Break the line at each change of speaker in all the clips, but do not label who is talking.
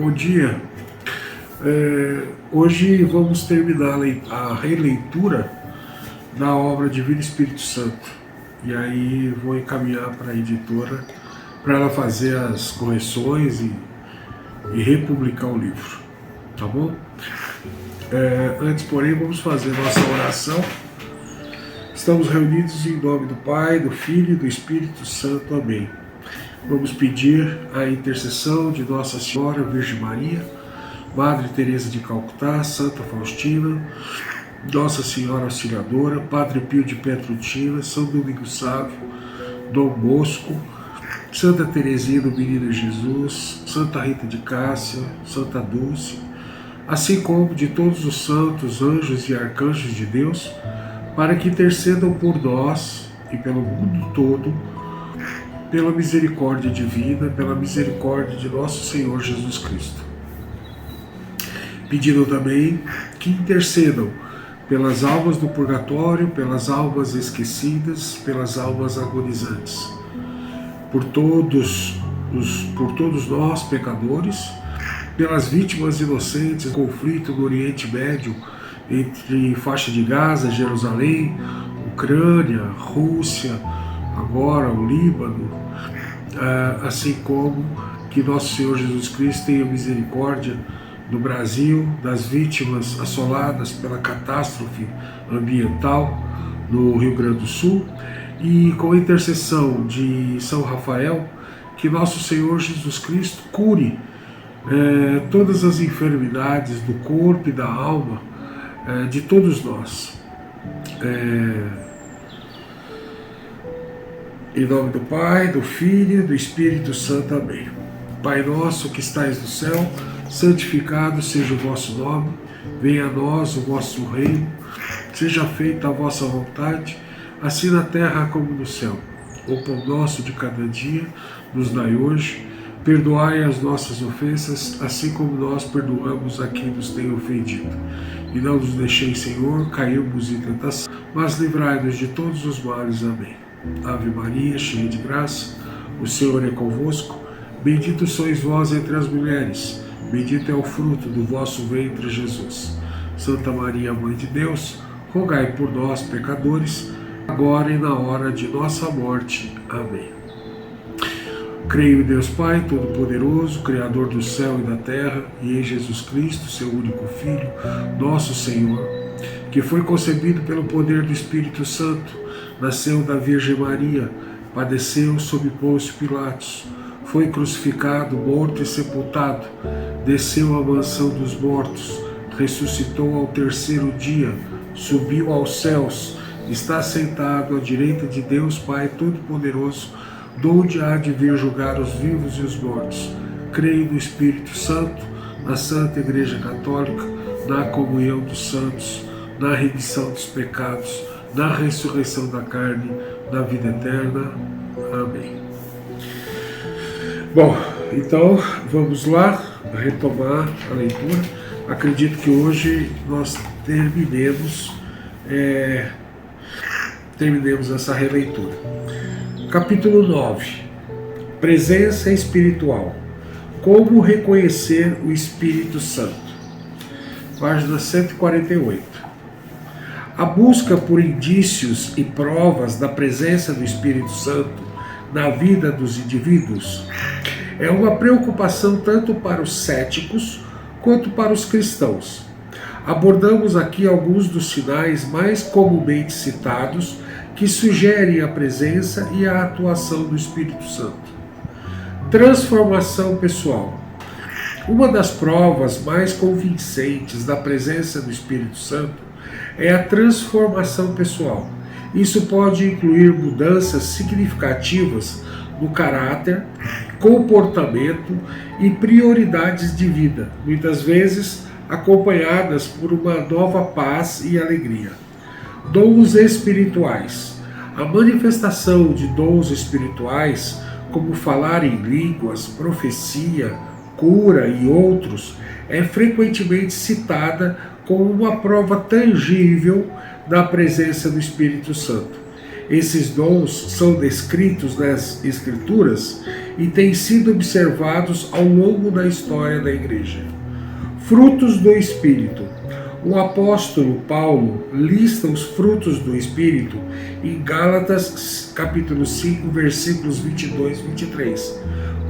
Bom dia. Hoje vamos terminar a releitura da obra Divino Espírito Santo. E aí vou encaminhar para a editora para ela fazer as correções e republicar o livro. Tá bom? Antes, porém, vamos fazer nossa oração. Estamos reunidos em nome do Pai, do Filho e do Espírito Santo. Amém. Vamos pedir a intercessão de Nossa Senhora Virgem Maria, Madre Teresa de Calcutá, Santa Faustina, Nossa Senhora Auxiliadora, Padre Pio de Petrutina, São Domingos Sávio, Dom Bosco, Santa Teresinha do Menino Jesus, Santa Rita de Cássia, Santa Dulce, assim como de todos os santos, anjos e arcanjos de Deus, para que intercedam por nós e pelo mundo todo, pela misericórdia divina, pela misericórdia de nosso Senhor Jesus Cristo. Pedindo também que intercedam pelas almas do purgatório, pelas almas esquecidas, pelas almas agonizantes, por todos nós pecadores, pelas vítimas inocentes do conflito no Oriente Médio, entre faixa de Gaza, Jerusalém, Ucrânia, Rússia, agora o Líbano, assim como que nosso Senhor Jesus Cristo tenha misericórdia do Brasil, das vítimas assoladas pela catástrofe ambiental no Rio Grande do Sul, e com a intercessão de São Rafael, que nosso Senhor Jesus Cristo cure todas as enfermidades do corpo e da alma de todos nós. Em nome do Pai, do Filho e do Espírito Santo. Amém. Pai nosso que estais no céu, santificado seja o vosso nome, venha a nós o vosso reino, seja feita a vossa vontade, assim na terra como no céu. O pão nosso de cada dia nos dai hoje, perdoai as nossas ofensas, assim como nós perdoamos a quem nos tem ofendido. E não nos deixeis, Senhor, cairmos em tentação, mas livrai-nos de todos os males. Amém. Ave Maria, cheia de graça, o Senhor é convosco, bendito sois vós entre as mulheres, bendito é o fruto do vosso ventre, Jesus. Santa Maria, Mãe de Deus, rogai por nós, pecadores, agora e na hora de nossa morte. Amém. Creio em Deus Pai Todo-Poderoso, Criador do céu e da terra, e em Jesus Cristo, seu único Filho, nosso Senhor, que foi concebido pelo poder do Espírito Santo, nasceu da Virgem Maria, padeceu sob Pôncio Pilatos, foi crucificado, morto e sepultado, desceu à mansão dos mortos, ressuscitou ao terceiro dia, subiu aos céus, está sentado à direita de Deus Pai Todo-Poderoso, donde há de vir julgar os vivos e os mortos. Creio no Espírito Santo, na Santa Igreja Católica, na comunhão dos santos, na remissão dos pecados, na ressurreição da carne, na vida eterna. Amém. Bom, então vamos lá retomar a leitura. Acredito que hoje nós terminemos essa releitura. Capítulo 9. Presença espiritual. Como reconhecer o Espírito Santo. Página 148. A busca por indícios e provas da presença do Espírito Santo na vida dos indivíduos é uma preocupação tanto para os céticos quanto para os cristãos. Abordamos aqui alguns dos sinais mais comumente citados que sugerem a presença e a atuação do Espírito Santo. Transformação pessoal. Uma das provas mais convincentes da presença do Espírito Santo é a transformação pessoal. Isso pode incluir mudanças significativas no caráter, comportamento e prioridades de vida, muitas vezes acompanhadas por uma nova paz e alegria. Dons espirituais. A manifestação de dons espirituais, como falar em línguas, profecia, cura e outros, é frequentemente citada como uma prova tangível da presença do Espírito Santo. Esses dons são descritos nas Escrituras e têm sido observados ao longo da história da Igreja. Frutos do Espírito. O apóstolo Paulo lista os frutos do Espírito em Gálatas capítulo 5, versículos 22 e 23,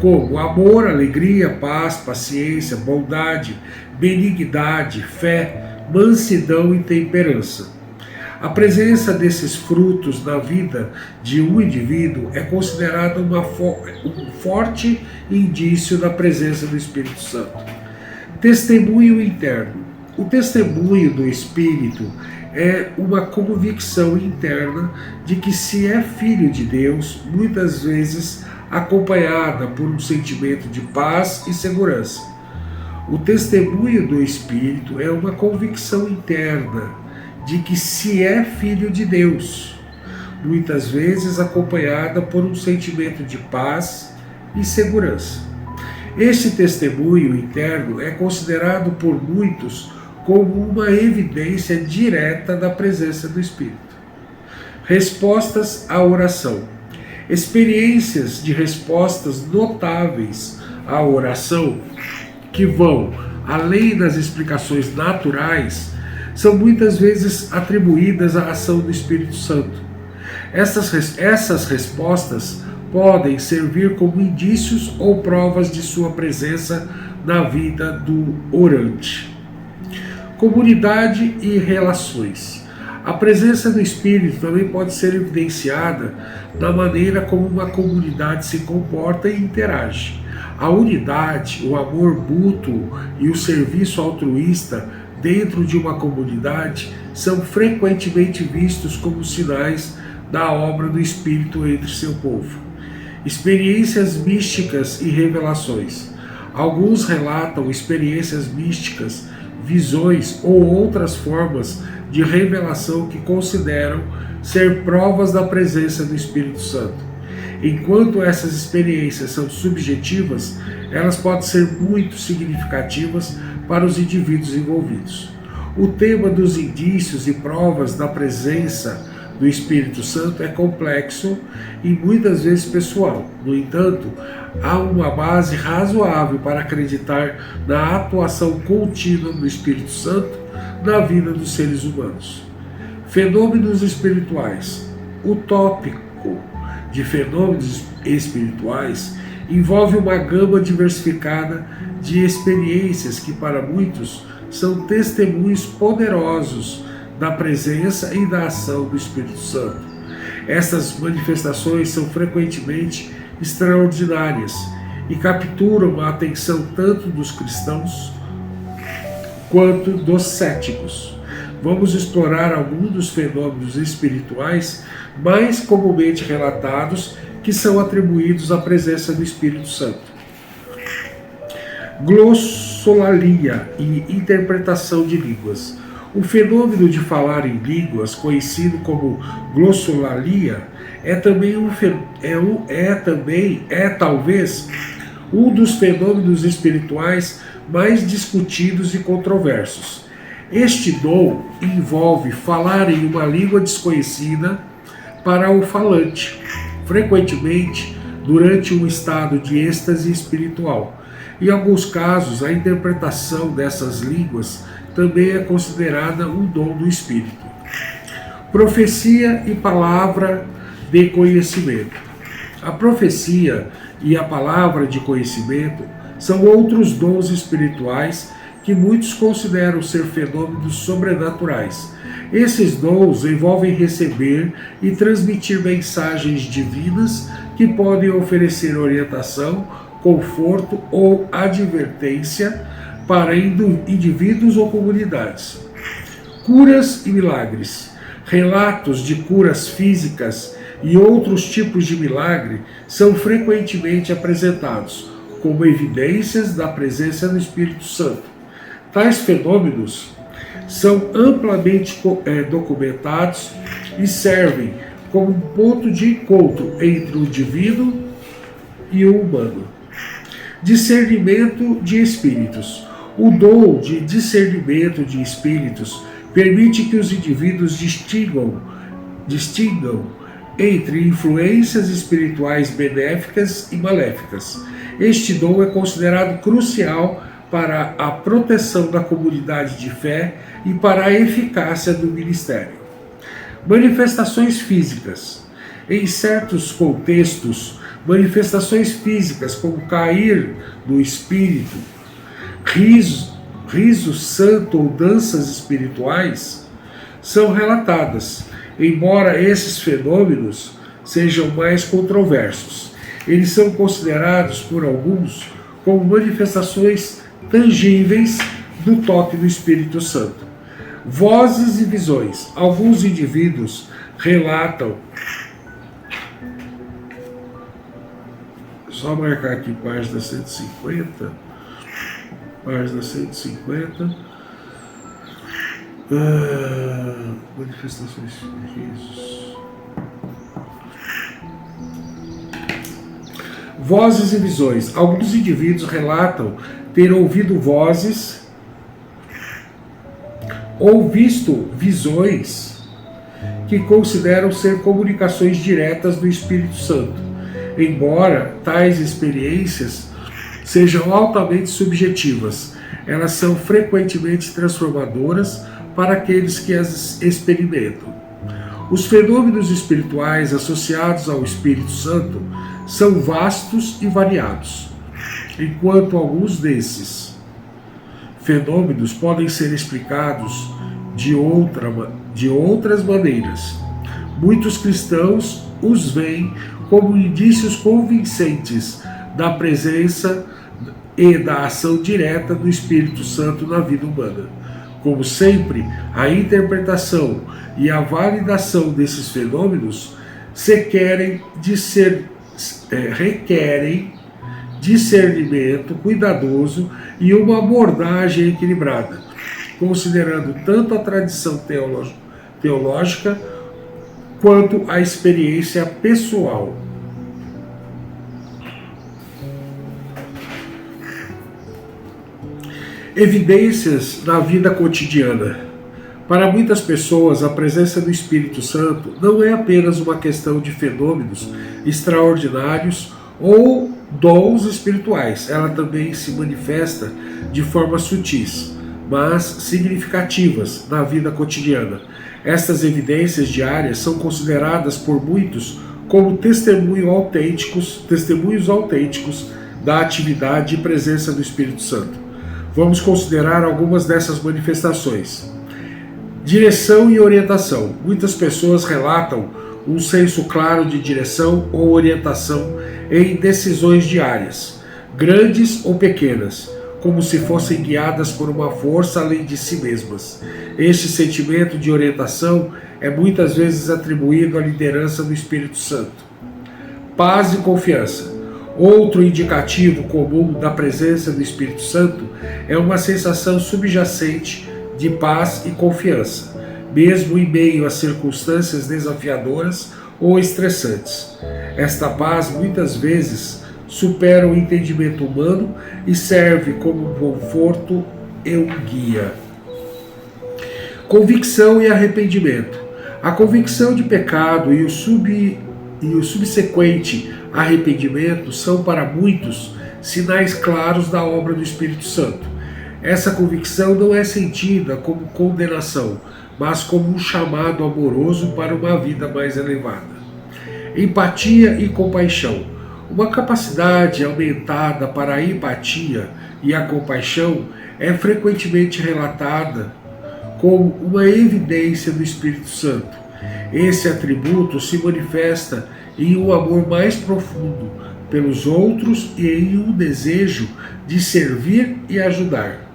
como amor, alegria, paz, paciência, bondade, benignidade, fé, mansidão e temperança. A presença desses frutos na vida de um indivíduo é considerada um forte indício da presença do Espírito Santo. Testemunho interno. O testemunho do Espírito é uma convicção interna de que se é filho de Deus, muitas vezes acompanhada por um sentimento de paz e segurança. O testemunho do Espírito é uma convicção interna de que se é filho de Deus, muitas vezes acompanhada por um sentimento de paz e segurança. Este testemunho interno é considerado por muitos como uma evidência direta da presença do Espírito. Respostas à oração. Experiências de respostas notáveis à oração, que vão além das explicações naturais, são muitas vezes atribuídas à ação do Espírito Santo. Essas respostas podem servir como indícios ou provas de sua presença na vida do orante. Comunidade e relações. A presença do Espírito também pode ser evidenciada na maneira como uma comunidade se comporta e interage. A unidade, o amor mútuo e o serviço altruísta dentro de uma comunidade são frequentemente vistos como sinais da obra do Espírito entre seu povo. Experiências místicas e revelações. Alguns relatam experiências místicas, visões ou outras formas de revelação que consideram ser provas da presença do Espírito Santo. Enquanto essas experiências são subjetivas, elas podem ser muito significativas para os indivíduos envolvidos. O tema dos indícios e provas da presença do Espírito Santo é complexo e muitas vezes pessoal. No entanto, há uma base razoável para acreditar na atuação contínua do Espírito Santo na vida dos seres humanos. Fenômenos espirituais. O tópico de fenômenos espirituais envolve uma gama diversificada de experiências que para muitos são testemunhos poderosos da presença e da ação do Espírito Santo. Essas manifestações são frequentemente extraordinárias e capturam a atenção tanto dos cristãos quanto dos céticos. Vamos explorar alguns dos fenômenos espirituais mais comumente relatados que são atribuídos à presença do Espírito Santo. Glossolalia e interpretação de línguas. O fenômeno de falar em línguas, conhecido como glossolalia, talvez um dos fenômenos espirituais mais discutidos e controversos. Este dom envolve falar em uma língua desconhecida para o falante, frequentemente durante um estado de êxtase espiritual. Em alguns casos, a interpretação dessas línguas também é considerada um dom do Espírito. Profecia e palavra de conhecimento. A profecia e a palavra de conhecimento são outros dons espirituais que muitos consideram ser fenômenos sobrenaturais. Esses dons envolvem receber e transmitir mensagens divinas que podem oferecer orientação, conforto ou advertência para indivíduos ou comunidades. Curas e milagres. Relatos de curas físicas e outros tipos de milagre são frequentemente apresentados como evidências da presença do Espírito Santo. Tais fenômenos são amplamente documentados e servem como um ponto de encontro entre o divino e o humano. Discernimento de espíritos. O dom de discernimento de espíritos permite que os indivíduos distingam entre influências espirituais benéficas e maléficas. Este dom é considerado crucial para a proteção da comunidade de fé e para a eficácia do ministério. Manifestações físicas. Em certos contextos, manifestações físicas como cair do espírito, riso santo ou danças espirituais são relatadas, embora esses fenômenos sejam mais controversos. Eles são considerados por alguns como manifestações tangíveis do toque do Espírito Santo. Vozes e visões. Alguns indivíduos relatam. Só marcar aqui página 150. Página 150. Manifestações físicas. Vozes e visões. Alguns indivíduos relatam ter ouvido vozes ou visto visões que consideram ser comunicações diretas do Espírito Santo, embora tais experiências sejam altamente subjetivas. Elas são frequentemente transformadoras para aqueles que as experimentam. Os fenômenos espirituais associados ao Espírito Santo são vastos e variados, enquanto alguns desses fenômenos podem ser explicados de outras maneiras. Muitos cristãos os veem como indícios convincentes da presença e da ação direta do Espírito Santo na vida humana. Como sempre, a interpretação e a validação desses fenômenos requerem discernimento cuidadoso e uma abordagem equilibrada, considerando tanto a tradição teológica quanto a experiência pessoal. Evidências na vida cotidiana. Para muitas pessoas, a presença do Espírito Santo não é apenas uma questão de fenômenos extraordinários ou dons espirituais. Ela também se manifesta de formas sutis, mas significativas na vida cotidiana. Estas evidências diárias são consideradas por muitos como testemunhos autênticos da atividade e presença do Espírito Santo. Vamos considerar algumas dessas manifestações. Direção e orientação. Muitas pessoas relatam um senso claro de direção ou orientação em decisões diárias, grandes ou pequenas, como se fossem guiadas por uma força além de si mesmas. Este sentimento de orientação é muitas vezes atribuído à liderança do Espírito Santo. Paz e confiança. Outro indicativo comum da presença do Espírito Santo é uma sensação subjacente de paz e confiança, mesmo em meio a circunstâncias desafiadoras ou estressantes. Esta paz muitas vezes supera o entendimento humano e serve como conforto e um guia. Convicção e arrependimento. A convicção de pecado e o subsequente arrependimento são para muitos sinais claros da obra do Espírito Santo. Essa convicção não é sentida como condenação, mas como um chamado amoroso para uma vida mais elevada. Empatia e compaixão. Uma capacidade aumentada para a empatia e a compaixão é frequentemente relatada como uma evidência do Espírito Santo. Esse atributo se manifesta em um amor mais profundo pelos outros e em um desejo de servir e ajudar.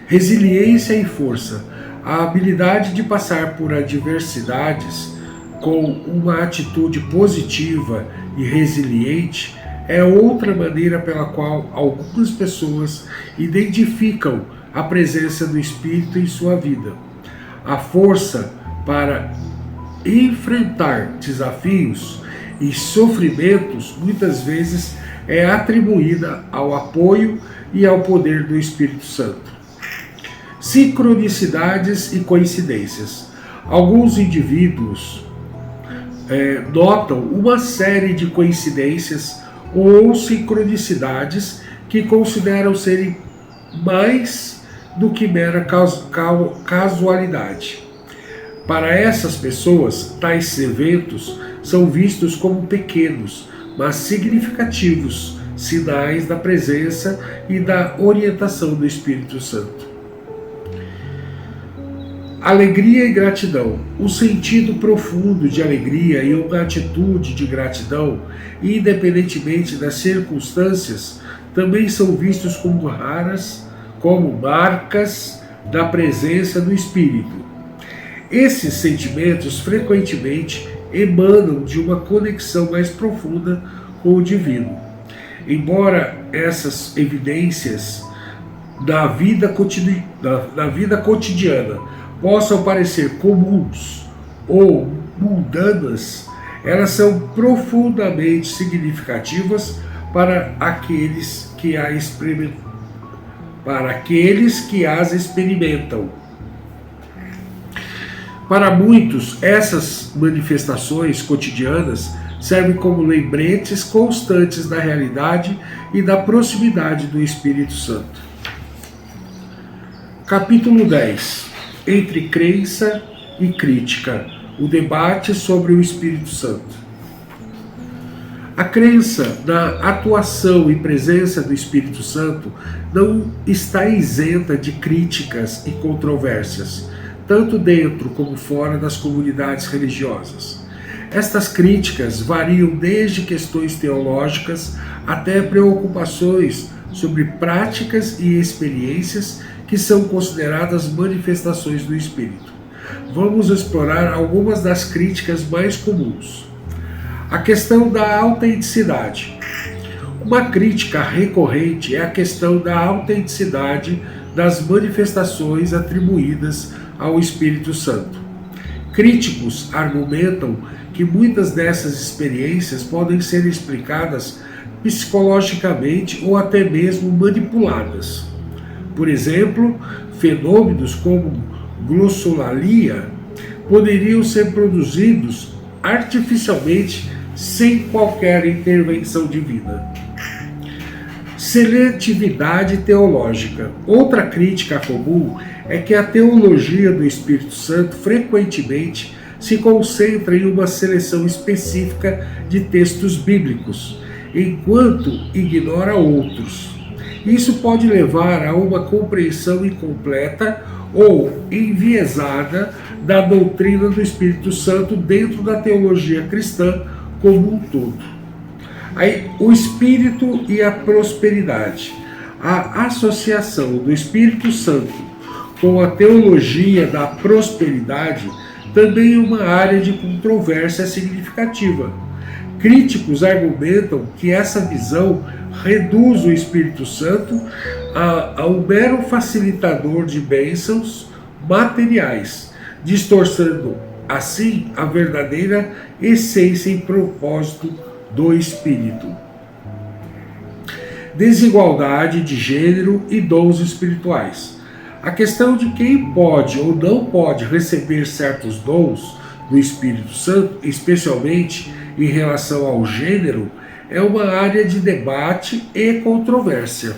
Resiliência e força. A habilidade de passar por adversidades com uma atitude positiva e resiliente é outra maneira pela qual algumas pessoas identificam a presença do Espírito em sua vida. A força para enfrentar desafios e sofrimentos muitas vezes é atribuída ao apoio e ao poder do Espírito Santo. Sincronicidades e coincidências. Alguns indivíduos notam uma série de coincidências ou sincronicidades que consideram serem mais do que mera casualidade. Para essas pessoas, tais eventos são vistos como pequenos, mas significativos sinais da presença e da orientação do Espírito Santo. Alegria e gratidão. O sentido profundo de alegria e uma atitude de gratidão, independentemente das circunstâncias, também são vistos como marcas da presença do Espírito. Esses sentimentos frequentemente emanam de uma conexão mais profunda com o divino. Embora essas evidências da vida cotidiana possam parecer comuns ou mundanas, elas são profundamente significativas para aqueles que as experimentam. Para muitos, essas manifestações cotidianas servem como lembretes constantes da realidade e da proximidade do Espírito Santo. Capítulo 10. Entre crença e crítica, o debate sobre o Espírito Santo. A crença na atuação e presença do Espírito Santo não está isenta de críticas e controvérsias, tanto dentro como fora das comunidades religiosas. Estas críticas variam desde questões teológicas até preocupações sobre práticas e experiências que são consideradas manifestações do Espírito. Vamos explorar algumas das críticas mais comuns. A questão da autenticidade. Uma crítica recorrente é a questão da autenticidade das manifestações atribuídas ao Espírito Santo. Críticos argumentam que muitas dessas experiências podem ser explicadas psicologicamente ou até mesmo manipuladas. Por exemplo, fenômenos como glossolalia poderiam ser produzidos artificialmente sem qualquer intervenção divina. Seletividade teológica. Outra crítica comum é que a teologia do Espírito Santo frequentemente se concentra em uma seleção específica de textos bíblicos, enquanto ignora outros. Isso pode levar a uma compreensão incompleta ou enviesada da doutrina do Espírito Santo dentro da teologia cristã como um todo. Aí, o Espírito e a prosperidade. A associação do Espírito Santo com a teologia da prosperidade também é uma área de controvérsia significativa. Críticos argumentam que essa visão reduz o Espírito Santo a um mero facilitador de bênçãos materiais, distorcendo assim a verdadeira essência e propósito do Espírito. Desigualdade de gênero e dons espirituais. A questão de quem pode ou não pode receber certos dons do Espírito Santo, especialmente em relação ao gênero, é uma área de debate e controvérsia.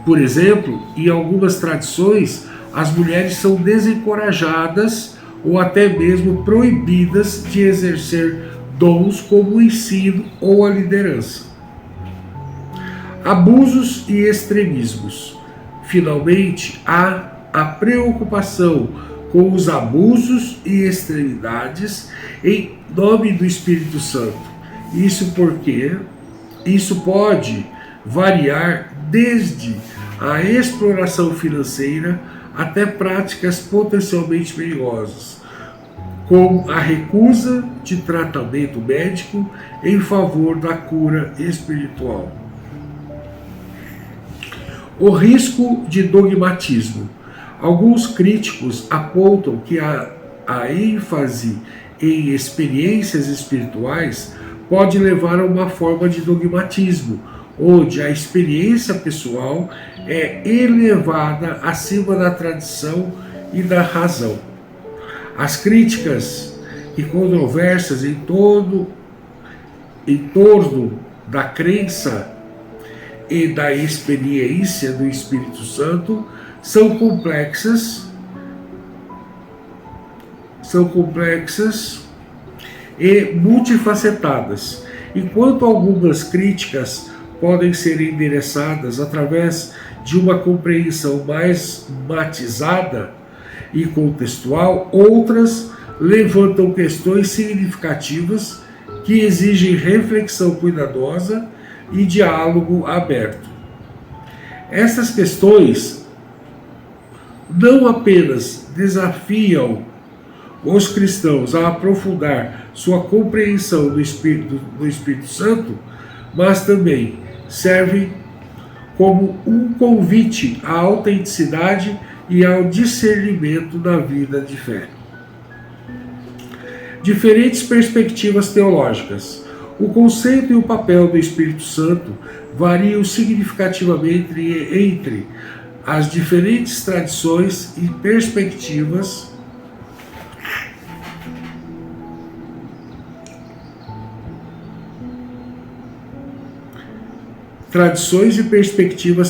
Por exemplo, em algumas tradições, as mulheres são desencorajadas ou até mesmo proibidas de exercer dons como o ensino ou a liderança. Abusos e extremismos. Finalmente, há a preocupação com os abusos e extremidades em nome do Espírito Santo. Isso porque isso pode variar desde a exploração financeira até práticas potencialmente perigosas, como a recusa de tratamento médico em favor da cura espiritual. O risco de dogmatismo. Alguns críticos apontam que a ênfase em experiências espirituais pode levar a uma forma de dogmatismo, onde a experiência pessoal é elevada acima da tradição e da razão. As críticas e controvérsias em torno da crença e da experiência do Espírito Santo são complexas e multifacetadas. Enquanto algumas críticas podem ser endereçadas através de uma compreensão mais matizada e contextual, outras levantam questões significativas que exigem reflexão cuidadosa e diálogo aberto. Essas questões não apenas desafiam os cristãos a aprofundar sua compreensão do Espírito Santo, mas também servem como um convite à autenticidade e ao discernimento da vida de fé. Diferentes perspectivas teológicas. O conceito e o papel do Espírito Santo variam significativamente entre as diferentes tradições e perspectivas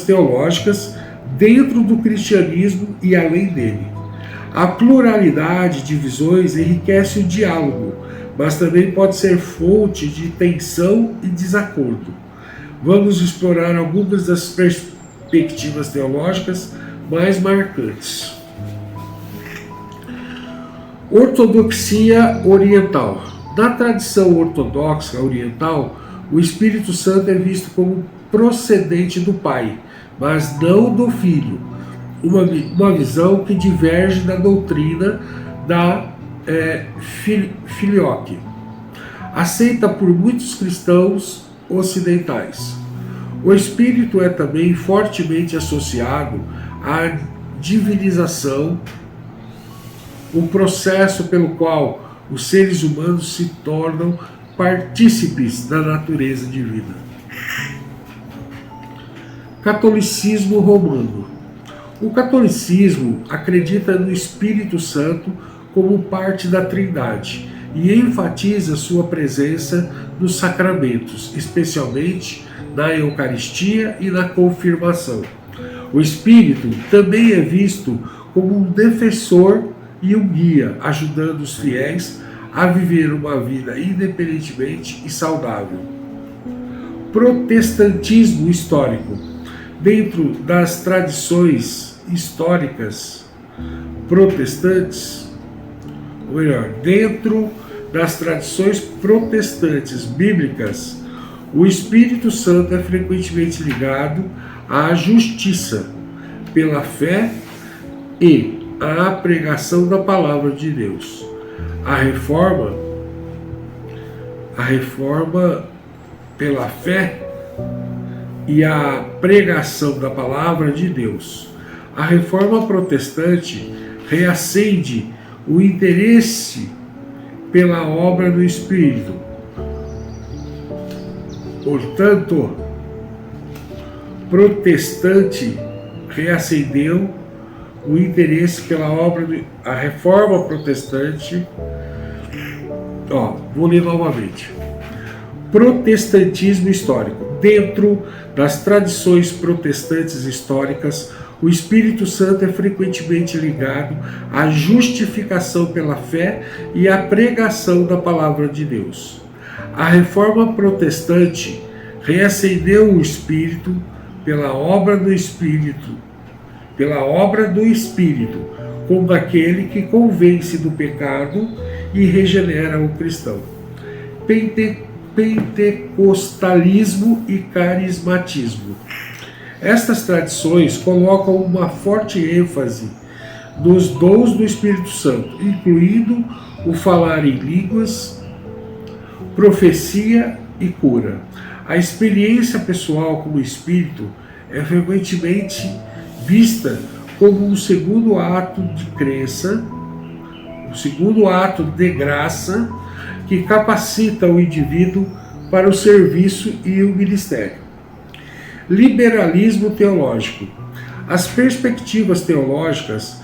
teológicas dentro do cristianismo e além dele. A pluralidade de visões enriquece o diálogo, mas também pode ser fonte de tensão e desacordo. Vamos explorar algumas das perspectivas teológicas mais marcantes. Ortodoxia oriental. Na tradição ortodoxa oriental, o Espírito Santo é visto como procedente do Pai, mas não do Filho. Uma visão que diverge da doutrina da filioque, aceita por muitos cristãos ocidentais. O Espírito é também fortemente associado à divinização, o processo pelo qual os seres humanos se tornam partícipes da natureza divina. Catolicismo romano. O catolicismo acredita no Espírito Santo como parte da Trindade e enfatiza sua presença nos sacramentos, especialmente na Eucaristia e na confirmação. O Espírito também é visto como um defensor e um guia, ajudando os fiéis a viver uma vida independentemente e saudável. Protestantismo histórico. Dentro das tradições históricas protestantes, ou melhor, dentro das tradições protestantes bíblicas, o Espírito Santo é frequentemente ligado à justiça pela fé e à pregação da palavra de Deus. A reforma pela fé e a pregação da palavra de Deus. A reforma protestante reacende o interesse pela obra do Espírito. Portanto, protestante reacendeu o interesse pela obra a reforma protestante. Vou ler novamente. Protestantismo histórico. Dentro das tradições protestantes históricas, o Espírito Santo é frequentemente ligado à justificação pela fé e à pregação da palavra de Deus. A reforma protestante reacendeu o Espírito pela obra do Espírito, como aquele que convence do pecado e regenera o cristão. Pentecostalismo e carismatismo. Estas tradições colocam uma forte ênfase nos dons do Espírito Santo, incluindo o falar em línguas, profecia e cura. A experiência pessoal com o Espírito é frequentemente vista como um segundo ato de crença, um segundo ato de graça que capacita o indivíduo para o serviço e o ministério. Liberalismo teológico. As perspectivas teológicas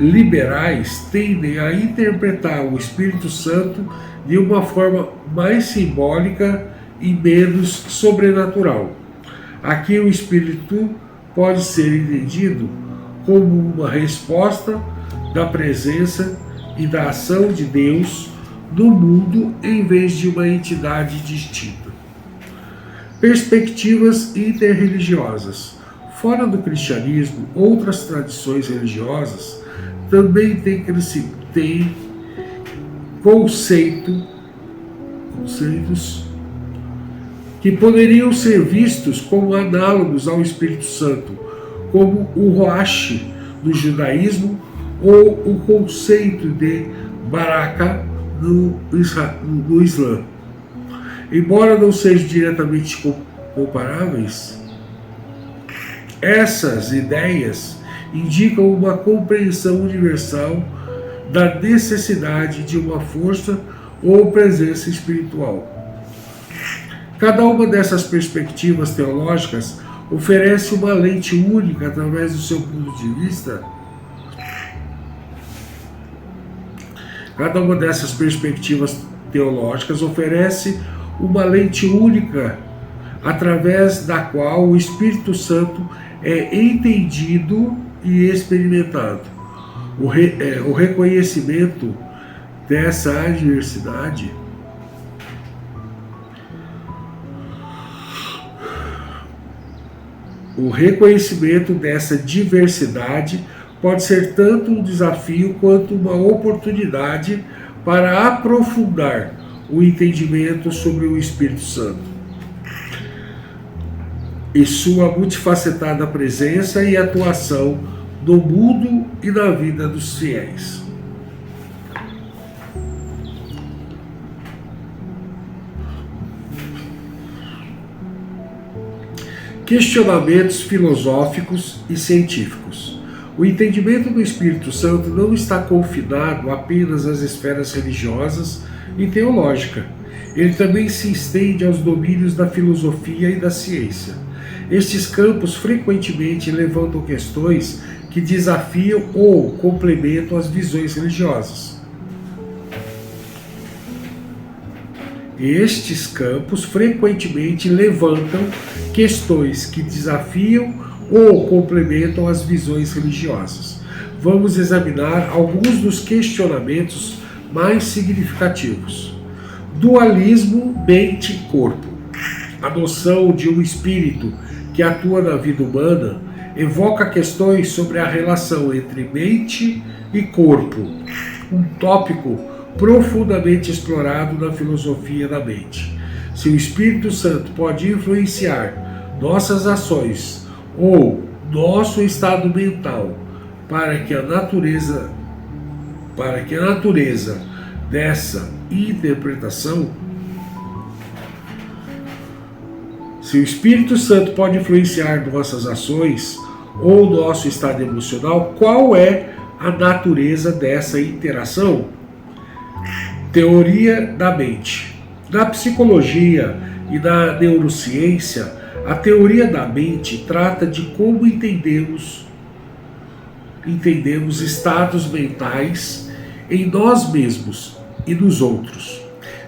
liberais tendem a interpretar o Espírito Santo de uma forma mais simbólica e menos sobrenatural. Aqui o Espírito pode ser entendido como uma resposta da presença e da ação de Deus no mundo em vez de uma entidade distinta. Perspectivas interreligiosas. Fora do cristianismo, outras tradições religiosas também têm conceitos que poderiam ser vistos como análogos ao Espírito Santo, como o Roash no judaísmo ou o conceito de Baraka no Islã. Embora não sejam diretamente comparáveis, essas ideias indicam uma compreensão universal da necessidade de uma força ou presença espiritual. Cada uma dessas perspectivas teológicas oferece uma lente única através do seu ponto de vista. Cada uma dessas perspectivas teológicas oferece uma lente única através da qual o Espírito Santo é entendido e experimentado. O reconhecimento dessa adversidade diversidade pode ser tanto um desafio quanto uma oportunidade para aprofundar o entendimento sobre o Espírito Santo e sua multifacetada presença e atuação no mundo e na vida dos fiéis. Questionamentos filosóficos e científicos. O entendimento do Espírito Santo não está confinado apenas às esferas religiosas e teológica. Ele também se estende aos domínios da filosofia e da ciência. Estes campos frequentemente levantam questões que desafiam ou complementam as visões religiosas. Estes campos frequentemente levantam questões que desafiam ou complementam as visões religiosas. Vamos examinar alguns dos questionamentos mais significativos. Dualismo mente-corpo. A noção de um espírito que atua na vida humana evoca questões sobre a relação entre mente e corpo, um tópico profundamente explorado na filosofia da mente. Se o Espírito Santo pode influenciar nossas ações ou nosso estado mental para que a natureza dessa interpretação, se o Espírito Santo pode influenciar nossas ações ou nosso estado emocional, qual é a natureza dessa interação? Teoria da mente. Na psicologia e na neurociência, a teoria da mente trata de como entendemos estados mentais em nós mesmos e nos outros.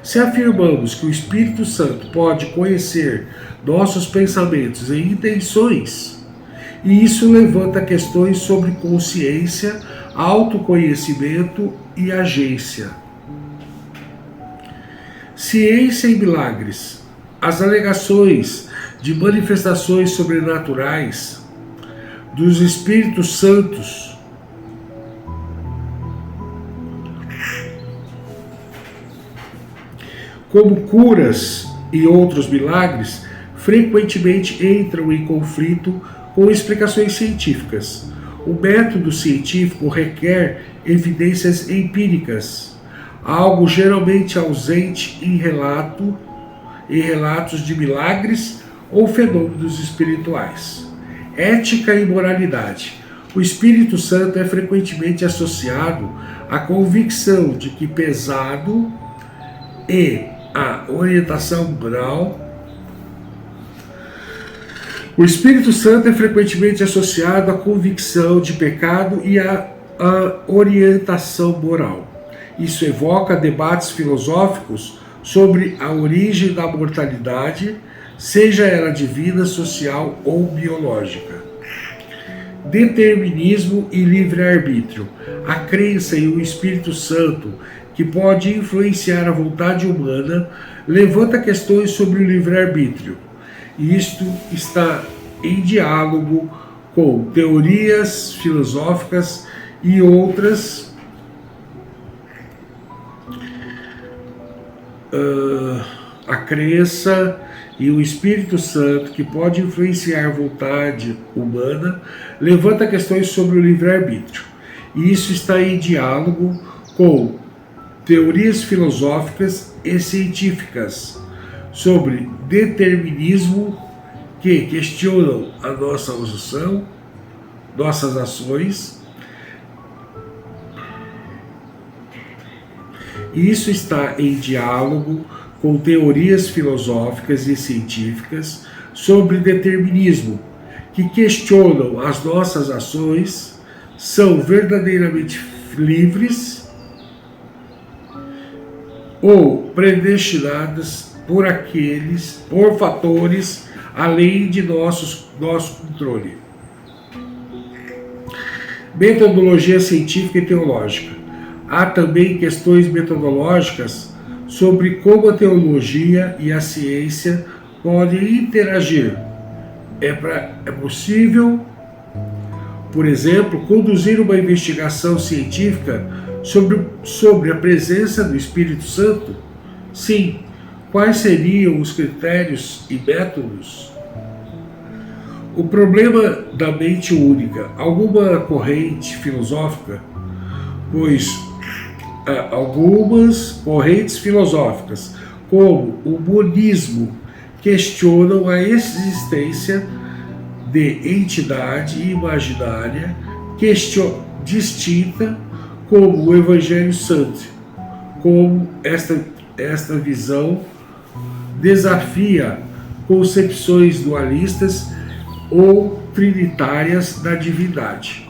Se afirmamos que o Espírito Santo pode conhecer nossos pensamentos e intenções, e isso levanta questões sobre consciência, autoconhecimento e agência. Ciência e milagres. As alegações de manifestações sobrenaturais dos Espíritos Santos como curas e outros milagres frequentemente entram em conflito com explicações científicas. O método científico requer evidências empíricas, algo geralmente ausente em relatos de milagres ou fenômenos espirituais. Ética e moralidade. O Espírito Santo é frequentemente associado à convicção de que pesado e a orientação moral. O Espírito Santo é frequentemente associado à convicção de pecado e à a orientação moral. Isso evoca debates filosóficos sobre a origem da mortalidade, seja ela divina, social ou biológica. Determinismo e livre-arbítrio. A crença em um Espírito Santo que pode influenciar a vontade humana levanta questões sobre o livre-arbítrio. Isto está em diálogo com teorias filosóficas e outras a crença e o Espírito Santo, que pode influenciar a vontade humana, levanta questões sobre o livre-arbítrio. E isso está em diálogo com teorias filosóficas e científicas sobre determinismo, que questionam a nossa ação, nossas ações. E isso está em diálogo com teorias filosóficas e científicas sobre determinismo, que questionam as nossas ações, são verdadeiramente livres ou predestinadas por fatores além de nosso controle. Metodologia científica e teológica. Há também questões metodológicas sobre como a teologia e a ciência podem interagir. É possível, por exemplo, conduzir uma investigação científica sobre a presença do Espírito Santo? Sim. Quais seriam os critérios e métodos? O problema da mente única. Alguma corrente filosófica, pois algumas correntes filosóficas, como o monismo, questionam a existência de entidade imaginária distinta, como o Evangelho Santo. Como esta visão desafia concepções dualistas ou trinitárias da divindade.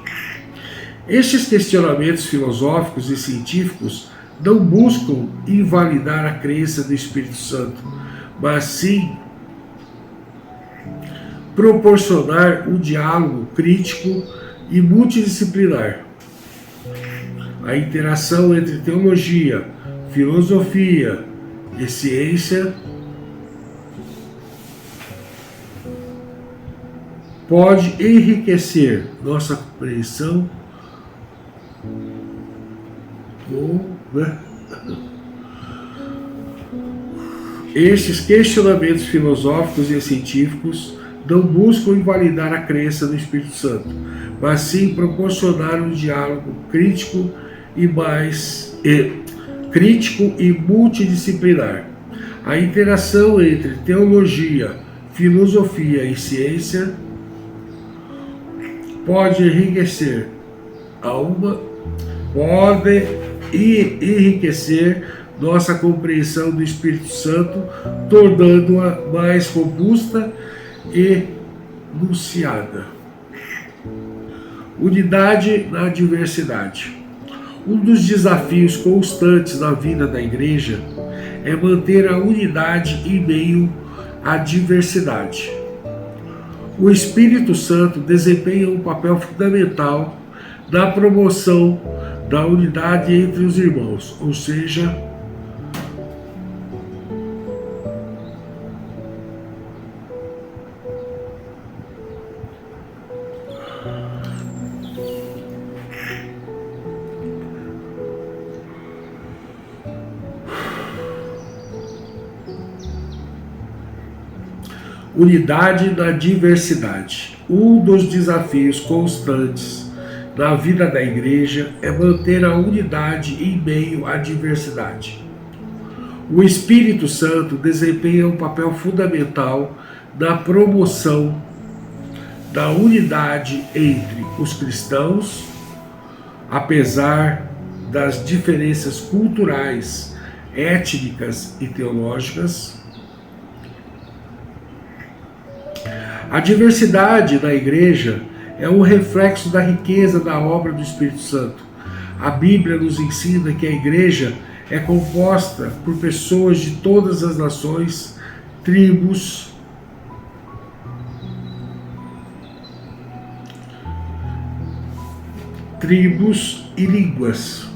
Estes questionamentos filosóficos e científicos não buscam invalidar a crença do Espírito Santo, mas sim proporcionar um diálogo crítico e multidisciplinar. A interação entre teologia, filosofia e ciência pode enriquecer nossa compreensão Estes questionamentos filosóficos e científicos não buscam invalidar a crença no Espírito Santo, mas sim proporcionar um diálogo crítico e multidisciplinar. A interação entre teologia, filosofia e ciência pode enriquecer nossa compreensão do Espírito Santo, tornando-a mais robusta e nunciada. Unidade na diversidade. Um dos desafios constantes na vida da Igreja é manter a unidade em meio à diversidade. O Espírito Santo desempenha um papel fundamental na promoção da unidade entre os irmãos, ou seja, unidade na diversidade. Um dos desafios constantes na vida da Igreja é manter a unidade em meio à diversidade. O Espírito Santo desempenha um papel fundamental na promoção da unidade entre os cristãos, apesar das diferenças culturais, étnicas e teológicas. A diversidade na Igreja é um reflexo da riqueza da obra do Espírito Santo. A Bíblia nos ensina que a igreja é composta por pessoas de todas as nações, tribos, e línguas.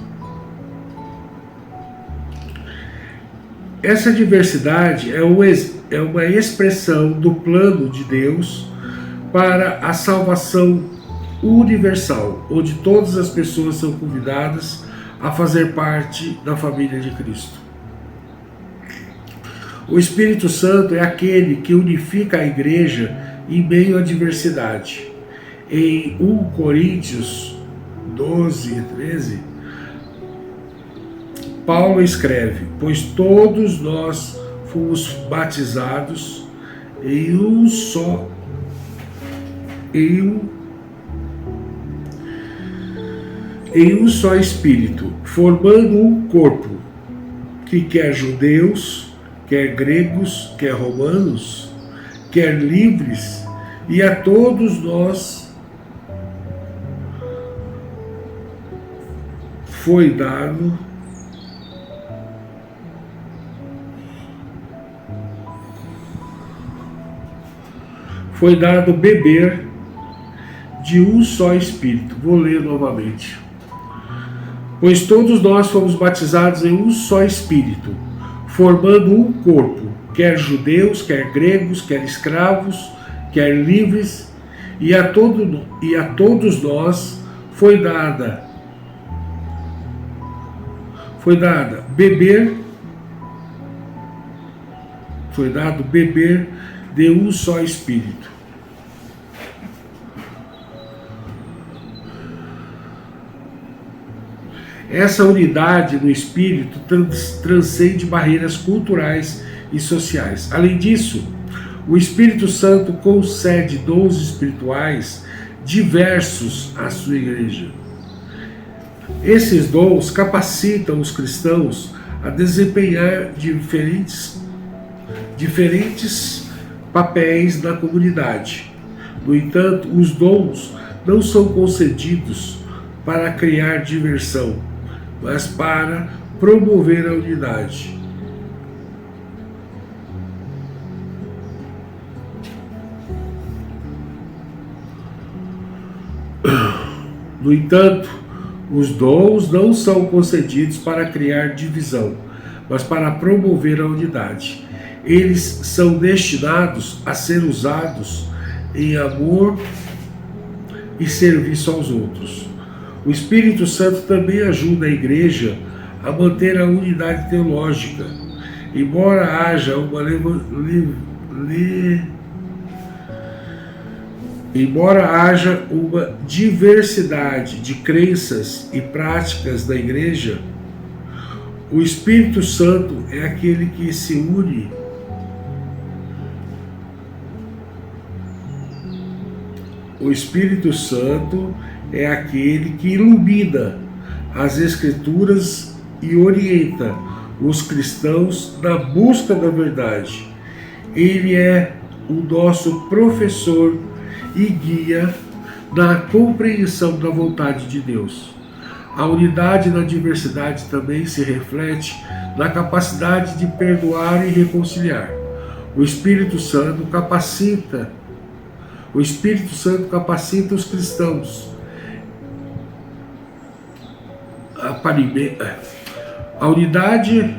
Essa diversidade é uma expressão do plano de Deus para a salvação universal, onde todas as pessoas são convidadas a fazer parte da família de Cristo. O Espírito Santo é aquele que unifica a igreja em meio à diversidade. Em 1 Coríntios 12 e 13, Paulo escreve: pois todos nós fomos batizados em um só Espírito, formando um corpo, que quer judeus, quer gregos, quer romanos, quer livres, e a todos nós foi dado beber de um só Espírito. Vou ler novamente. Pois todos nós fomos batizados em um só Espírito, formando um corpo, quer judeus, quer gregos, quer escravos, quer livres, e a todos nós foi dado beber de um só Espírito. Essa unidade no Espírito transcende barreiras culturais e sociais. Além disso, o Espírito Santo concede dons espirituais diversos à sua igreja. Esses dons capacitam os cristãos a desempenhar diferentes papéis na comunidade. No entanto, os dons não são concedidos para criar diversão, mas para promover a unidade. No entanto, os dons não são concedidos para criar divisão, mas para promover a unidade. Eles são destinados a ser usados em amor e serviço aos outros. O Espírito Santo também ajuda a igreja a manter a unidade teológica. Embora haja uma diversidade de crenças e práticas da igreja, o Espírito Santo é aquele que se une O Espírito Santo é aquele que ilumina as Escrituras e orienta os cristãos na busca da verdade. Ele é o nosso professor e guia na compreensão da vontade de Deus. A unidade na diversidade também se reflete na capacidade de perdoar e reconciliar. O Espírito Santo capacita os cristãos. A unidade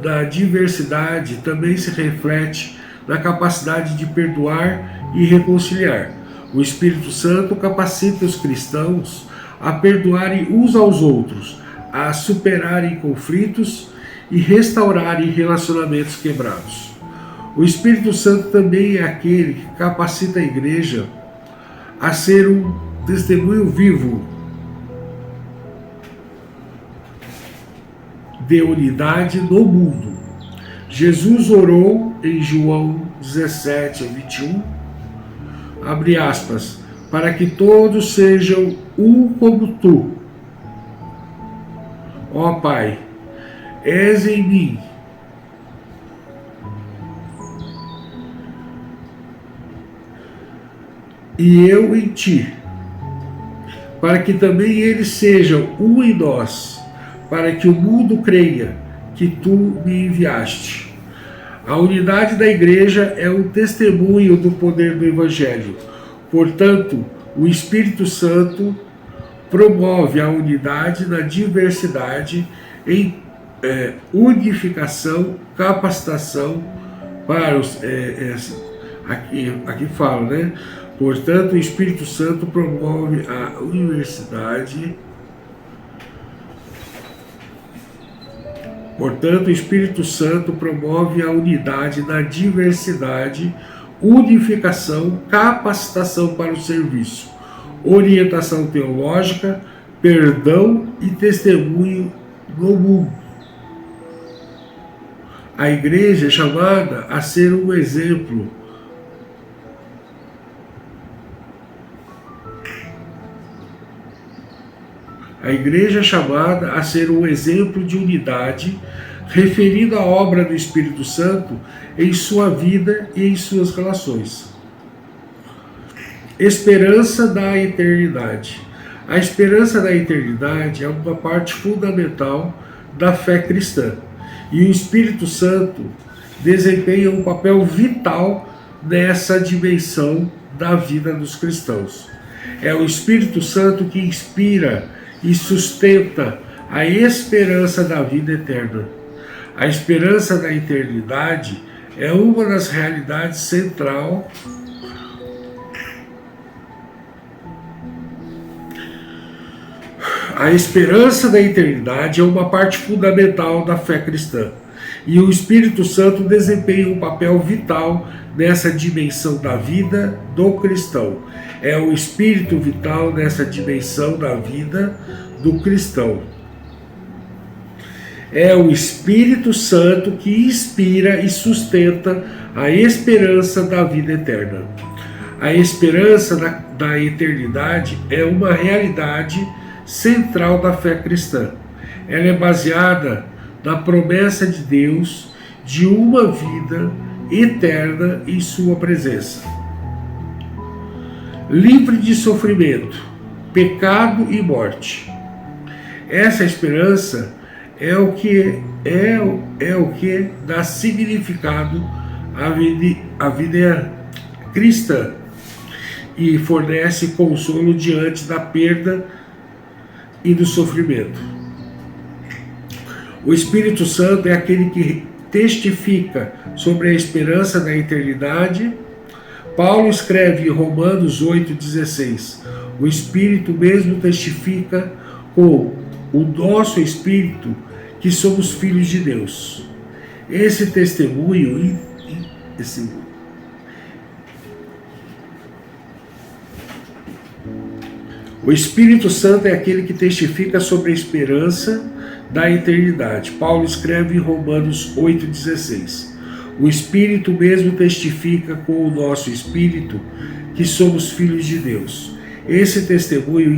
da diversidade também se reflete na capacidade de perdoar e reconciliar. O Espírito Santo capacita os cristãos a perdoarem uns aos outros, a superarem conflitos e restaurarem relacionamentos quebrados. O Espírito Santo também é aquele que capacita a igreja a ser um testemunho vivo de unidade no mundo. Jesus orou em João 17:21, abre aspas, para que todos sejam um como tu, ó Pai, és em mim e eu em ti, para que também eles sejam um em nós, para que o mundo creia que tu me enviaste. A unidade da igreja é um testemunho do poder do Evangelho. Portanto, o Espírito Santo promove a unidade na diversidade em unificação, capacitação para os... aqui fala, né? Portanto, o Espírito Santo promove a universidade. Portanto, o Espírito Santo promove a unidade na diversidade, unificação, capacitação para o serviço, orientação teológica, perdão e testemunho no mundo. A igreja é chamada a ser um exemplo A igreja é chamada a ser um exemplo de unidade, referindo a obra do Espírito Santo em sua vida e em suas relações. Esperança da eternidade. A esperança da eternidade é uma parte fundamental da fé cristã, e o Espírito Santo desempenha um papel vital nessa dimensão da vida dos cristãos. É o Espírito Santo que inspira e sustenta a esperança da vida eterna. A esperança da eternidade é uma das realidades centrais A esperança da eternidade é uma parte fundamental da fé cristã, e o Espírito Santo desempenha um papel vital nessa dimensão da vida do cristão. É o Espírito vital nessa dimensão da vida do cristão. É o Espírito Santo que inspira e sustenta a esperança da vida eterna. A esperança da eternidade é uma realidade central da fé cristã. Ela é baseada na promessa de Deus de uma vida eterna em sua presença, livre de sofrimento, pecado e morte. Essa esperança é o que dá significado à vida cristã e fornece consolo diante da perda e do sofrimento. O Espírito Santo é aquele que testifica sobre a esperança da eternidade. Paulo escreve em Romanos 8,16: o Espírito mesmo testifica com o nosso Espírito que somos filhos de Deus. Esse testemunho, o Espírito Santo é aquele que testifica sobre a esperança da eternidade. Paulo escreve em Romanos 8,16: o Espírito mesmo testifica com o nosso Espírito que somos filhos de Deus. Esse testemunho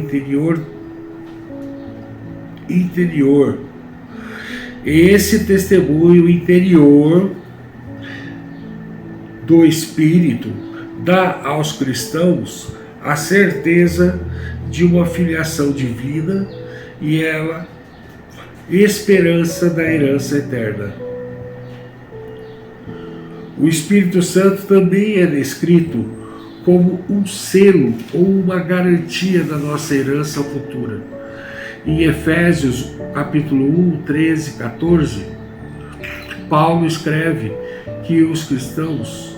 esse testemunho interior do Espírito dá aos cristãos a certeza de uma filiação divina e ela esperança da herança eterna. O Espírito Santo também é descrito como um selo ou uma garantia da nossa herança futura. Em Efésios capítulo 1, 13, 14, Paulo escreve que os cristãos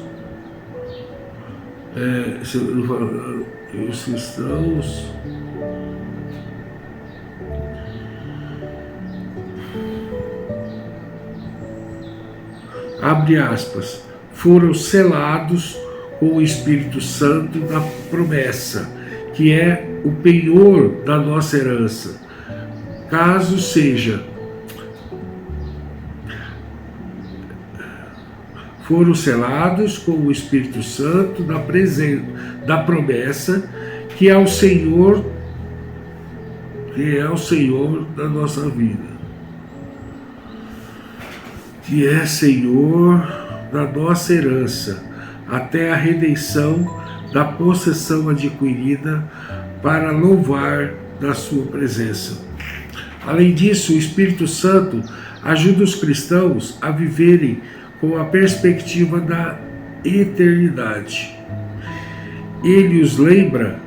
abre aspas, foram selados com o Espírito Santo da promessa, que é o penhor da nossa herança, caso seja, foram selados com o Espírito Santo da promessa, que é o Senhor da nossa vida, que é Senhor da nossa herança, até a redenção da possessão adquirida para louvar da sua presença. Além disso, o Espírito Santo ajuda os cristãos a viverem com a perspectiva da eternidade. Ele os lembra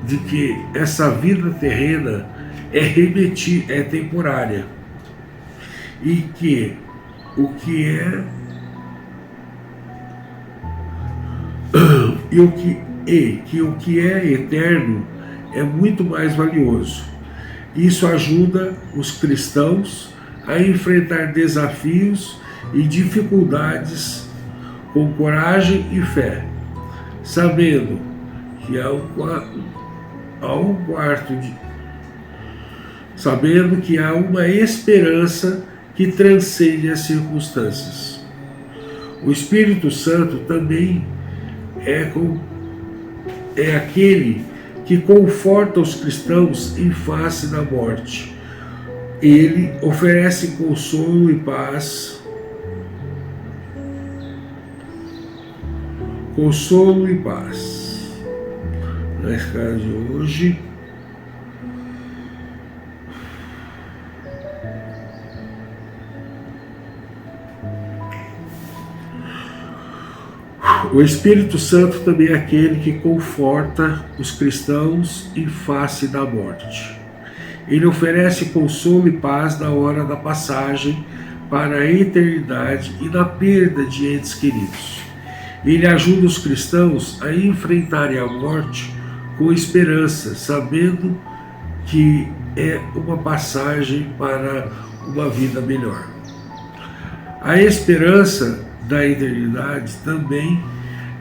de que essa vida terrena é temporária e que o que é eterno é muito mais valioso. Isso ajuda os cristãos a enfrentar desafios e dificuldades com coragem e fé, sabendo que sabendo que há uma esperança que transcende as circunstâncias. O Espírito Santo também é aquele que conforta os cristãos em face da morte. Ele oferece consolo e paz. Consolo e paz. Na escala de hoje, o Espírito Santo também é aquele que conforta os cristãos em face da morte. Ele oferece consolo e paz na hora da passagem para a eternidade e na perda de entes queridos. Ele ajuda os cristãos a enfrentarem a morte com esperança, sabendo que é uma passagem para uma vida melhor. A esperança da eternidade também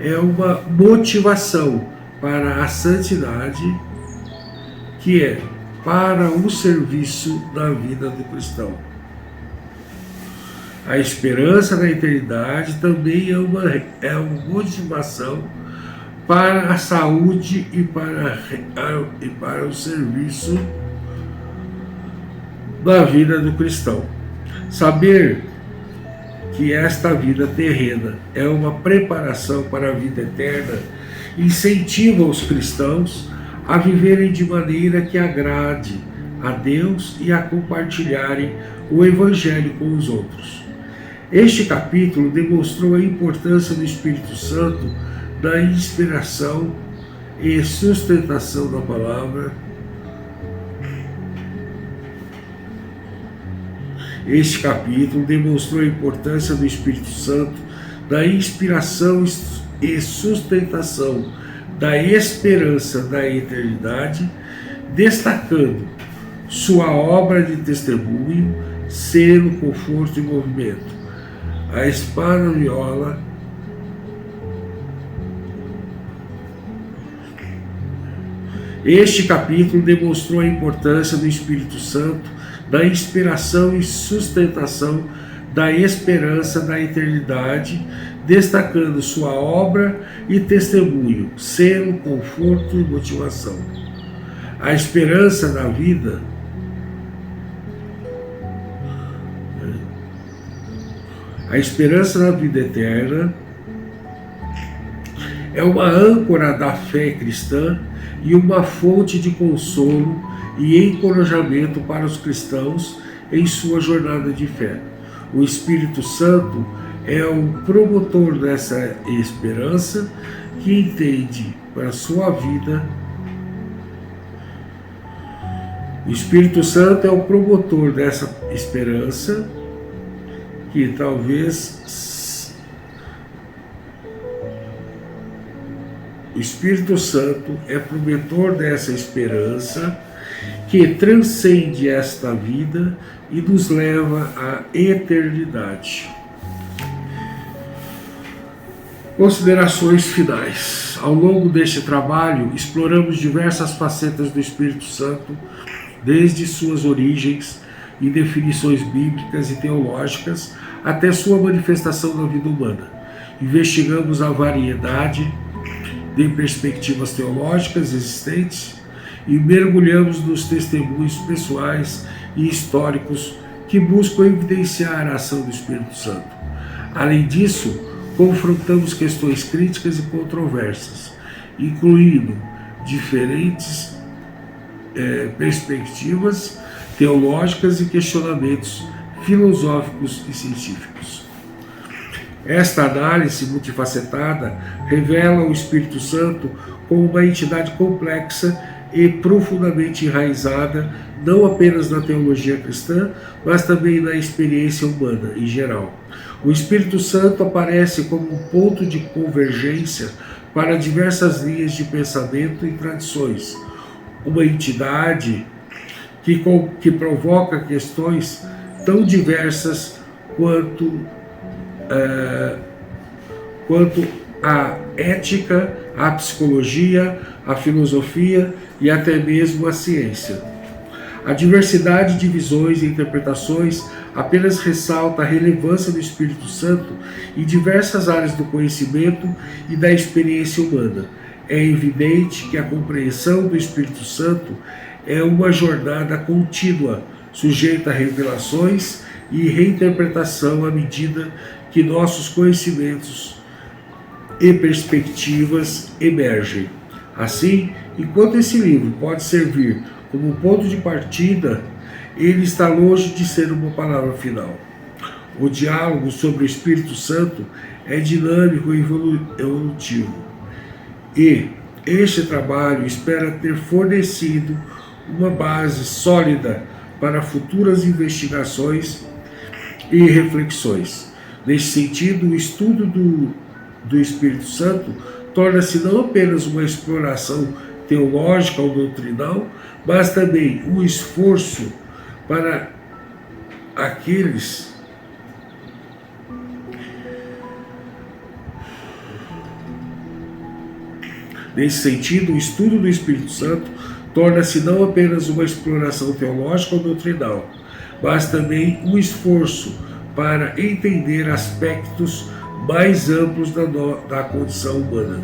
é uma motivação para a santidade, que é para o serviço da vida do cristão. A esperança da eternidade também é uma motivação para a saúde e para o serviço da vida do cristão. Saber que esta vida terrena é uma preparação para a vida eterna incentiva os cristãos a viverem de maneira que agrade a Deus e a compartilharem o Evangelho com os outros. Este capítulo demonstrou a importância do Espírito Santo na inspiração e sustentação da palavra. Este capítulo demonstrou a importância do Espírito Santo na inspiração e sustentação da esperança da eternidade, destacando sua obra de testemunho, selo, conforto e movimento. A espanhola Este capítulo demonstrou a importância do Espírito Santo da inspiração e sustentação da esperança da eternidade, destacando sua obra e testemunho, selo, conforto e motivação. A esperança da vida eterna é uma âncora da fé cristã e uma fonte de consolo e encorajamento para os cristãos em sua jornada de fé. O Espírito Santo é o promotor dessa esperança, que entende para a sua vida. O Espírito Santo é o promotor dessa esperança, que o Espírito Santo é promotor dessa esperança que transcende esta vida e nos leva à eternidade. Considerações finais. Ao longo deste trabalho, exploramos diversas facetas do Espírito Santo, desde suas origens e definições bíblicas e teológicas até sua manifestação na vida humana. Investigamos a variedade de perspectivas teológicas existentes e mergulhamos nos testemunhos pessoais e históricos que buscam evidenciar a ação do Espírito Santo. Além disso, confrontamos questões críticas e controversas, incluindo diferentes perspectivas teológicas e questionamentos filosóficos e científicos. Esta análise multifacetada revela o Espírito Santo como uma entidade complexa e profundamente enraizada, não apenas na teologia cristã, mas também na experiência humana em geral. O Espírito Santo aparece como um ponto de convergência para diversas linhas de pensamento e tradições, uma entidade que provoca questões tão diversas quanto a ética, a psicologia, a filosofia e até mesmo a ciência. A diversidade de visões e interpretações apenas ressalta a relevância do Espírito Santo em diversas áreas do conhecimento e da experiência humana. É evidente que a compreensão do Espírito Santo é uma jornada contínua, sujeita a revelações e reinterpretação à medida que nossos conhecimentos e perspectivas emergem. Assim, enquanto esse livro pode servir como ponto de partida, ele está longe de ser uma palavra final. O diálogo sobre o Espírito Santo é dinâmico e evolutivo. E este trabalho espera ter fornecido uma base sólida para futuras investigações e reflexões. Nesse sentido, o estudo do Espírito Santo torna-se não apenas uma exploração teológica ou doutrinal, mas também um esforço para aqueles Nesse sentido, o estudo do Espírito Santo torna-se não apenas uma exploração teológica ou doutrinal, mas também um esforço para entender aspectos mais amplos da condição humana.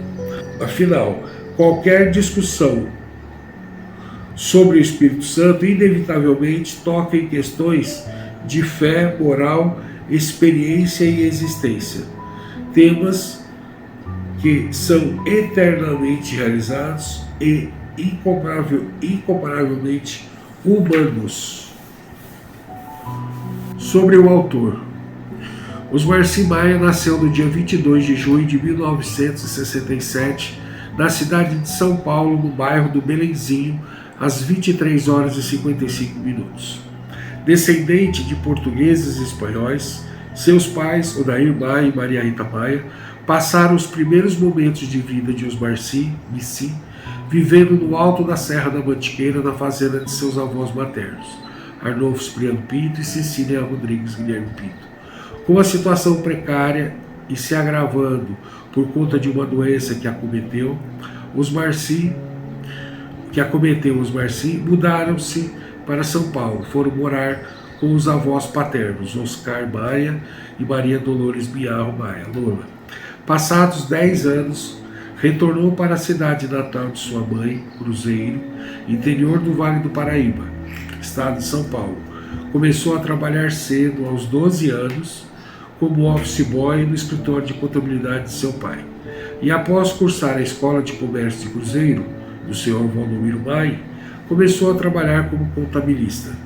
Afinal, qualquer discussão sobre o Espírito Santo inevitavelmente toca em questões de fé, moral, experiência e existência, temas que são eternamente realizados e incomparavelmente humanos. Sobre o autor. Osmar C. Maia nasceu no dia 22 de junho de 1967, na cidade de São Paulo, no bairro do Belenzinho, às 23 horas e 55 minutos. Descendente de portugueses e espanhóis, seus pais, Odair Maia e Maria Rita Maia, passaram os primeiros momentos de vida de Osmar C. vivendo no alto da Serra da Mantiqueira, na fazenda de seus avós maternos, Arnolfo Cipriano Pinto e Cecília Rodrigues Guilherme Pinto. Com a situação precária e se agravando por conta de uma doença que acometeu Osmar C., mudaram-se para São Paulo. Foram morar com os avós paternos, Oscar Maia e Maria Dolores Biarro Maia, Lola. Passados 10 anos, retornou para a cidade natal de sua mãe, Cruzeiro, interior do Vale do Paraíba, estado de São Paulo. Começou a trabalhar cedo, aos 12 anos, como office boy no escritório de contabilidade de seu pai. E após cursar a Escola de Comércio de Cruzeiro, do senhor Valdomiro Maia, começou a trabalhar como contabilista.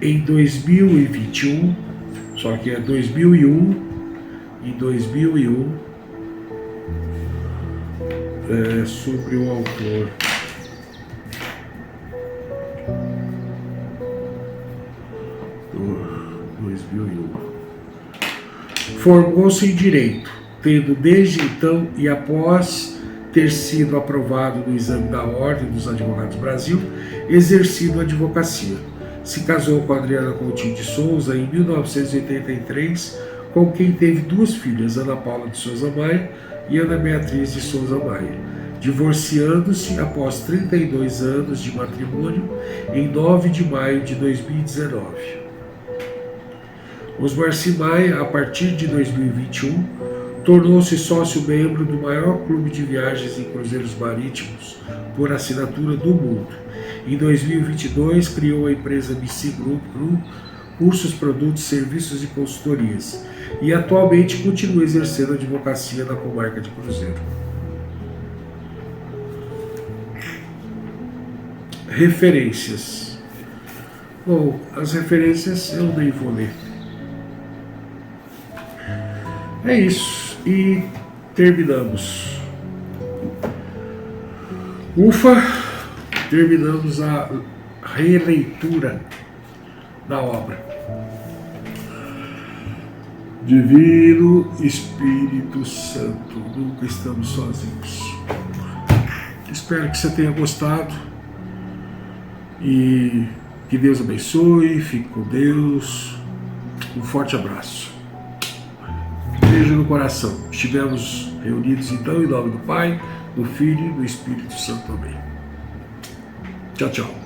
Em 2021, só que é 2001, sobre o autor. Do 2001. Formou-se em Direito, tendo desde então e após ter sido aprovado no exame da Ordem dos Advogados do Brasil, exercido a advocacia. Se casou com Adriana Coutinho de Souza em 1983, com quem teve 2 filhas, Ana Paula de Souza Maia e Ana Beatriz de Souza Maia, divorciando-se após 32 anos de matrimônio em 9 de maio de 2019. Osmar C. Maia, a partir de 2021, tornou-se sócio-membro do maior clube de viagens em cruzeiros marítimos por assinatura do mundo. Em 2022, criou a empresa BC Group, cursos, produtos, serviços e consultorias, e atualmente continua exercendo a advocacia na comarca de Cruzeiro. Referências. Bom, as referências eu nem vou ler. É isso. E terminamos. Ufa! Terminamos a releitura da obra. Divino Espírito Santo, nunca estamos sozinhos. Espero que você tenha gostado e que Deus abençoe, fique com Deus. Um forte abraço. Beijo no coração. Estivemos reunidos então em nome do Pai, do Filho e do Espírito Santo também. Tchau, tchau.